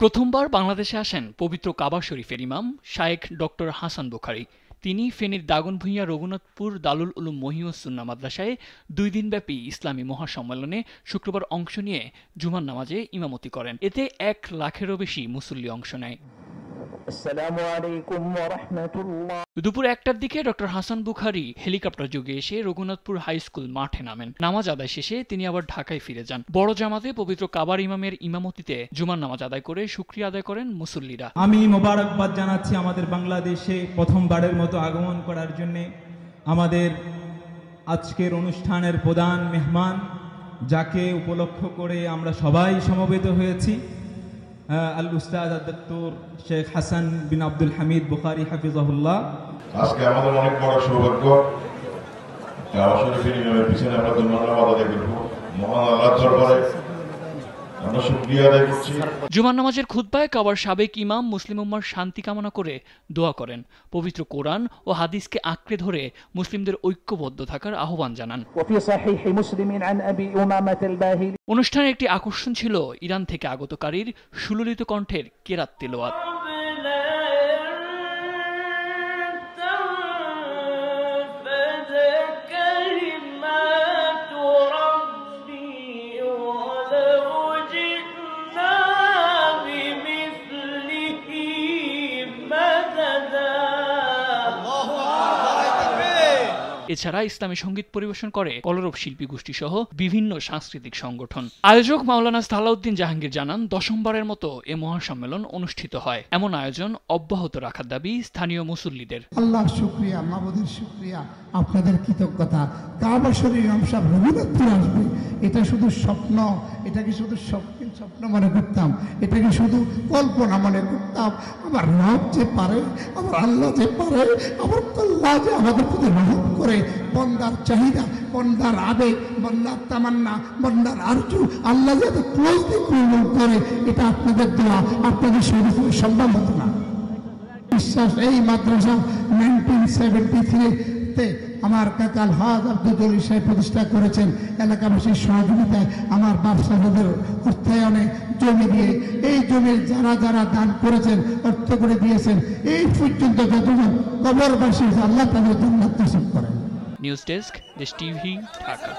প্রথমবার বাংলাদেশে আসেন পবিত্র কাবা শরীফের ইমাম শায়েখ ডক্টর হাসান বুখারী। তিনি ফেনীর দাগনভূঞা রঘুনাথপুর দারুল উলুম মহিউস সুন্নাহ মাদ্রাসায় 2 দিনব্যাপী ইসলামী মহাসম্মেলনে শুক্রবার অংশ নিয়ে জুমার নামাজে ইমামতি করেন। এতে 1 লাখেরও বেশি মুসল্লি অংশ নেয়। দুপুর 1টার দিকে ডক্টর হাসান বুখারী হেলিকপ্টার যোগে এসে রঘুনাথপুর হাই স্কুল মাঠে নামেন। নামাজ আদায় শেষে তিনি আবার ঢাকায় ফিরে যান। বড় জামাতে পবিত্র কাবার ইমামের ইমামতিতে জুমার নামাজ আদায় করে শুকরিয়া আদায় করেন মুসল্লিরা। আমি মোবারকবাদ জানাচ্ছি আমাদের বাংলাদেশে প্রথমবারের মতো আগমন করার জন্য আমাদের আজকের অনুষ্ঠানের প্রধান মেহমান, যাকে উপলক্ষ করে আমরা সবাই সমবেত হয়েছি, আল উস্তাদ ডক্টর শেখ হাসান বিন আব্দুল হামিদ বুখারী হাফিজাহুল্লাহ। আজকে আমাদের অনেক বড় সৌভাগ্য, কাবা শরীফের ইমামের পিছনে আমরা জুমার নামাজ আদায় করব। মহান আল্লাহর দরবারে আমরা শুকরিয়া আদায় করছি। জুমার নামাজের খুতবায় কাবার সাবেক ইমাম মুসলিম উম্মার শান্তি কামনা করে দোয়া করেন। পবিত্র কোরআন ও হাদিসকে আঁকড়ে ধরে মুসলিমদের ঐক্যবদ্ধ থাকার আহ্বান জানান। অনুষ্ঠানের একটি আকর্ষণ ছিল ইরান থেকে আগতকারীর সুললিত কণ্ঠের কেরাত তিলাওয়াত। এছাড়া ইসলামী সঙ্গীত পরিবেশন করে কলরব শিল্পী গোষ্ঠী সহ বিভিন্ন সাংস্কৃতিক সংগঠন। আয়োজক মাওলানা সালাউদ্দিন জাহাঙ্গীর জানান, 10মবারের মতো এ মহাসম্মেলন অনুষ্ঠিত হয়। এমন আয়োজন অব্যাহত রাখার দাবি স্থানীয় মুসল্লিদের। আল্লাহর শুকরিয়া, মাবুদের শুকরিয়া, আপনাদের কৃতজ্ঞতা। কাবা শরীফ ইমাম সাহেব রঘুনাথপুর আসবে, এটা শুধু স্বপ্ন, এটাকে শুধু স্বপ্ন মনে করতাম, এটাকে শুধু কল্পনা মনে করতাম। আমার রব যে পারে, আমার আল্লাহ যে পারে, আমার আল্লাহ যে আমাদের প্রতি রহম করে, বন্দার চাহিদা, বন্দার আবেগ, বন্দার তামান্না, বন্দার আরজু আল্লাহ যাতে ক্লোজলি পূরণ করে, এটা আপনাদের দোয়া, আপনাদের শরীফ সম্ভব হতো না। বিশ্বাস এই মাদ্রাসা 1973-তে আমার কাকা আলহাজ আব্দুল সাহেব প্রতিষ্ঠা করেছেন। এলাকাবাসীর সহযোগিতায় আমার বাপ সাহেবের অর্থায়নে জমি দিয়ে, এই জমির যারা যারা দান করেছেন, অর্থ করে দিয়েছেন, এই পর্যন্ত যতজন কবরবাসী আল্লাহ তাদের জান্নাত নসিব করেন। নিউজ ডেস্ক, দেশ টিভি, ঢাকা।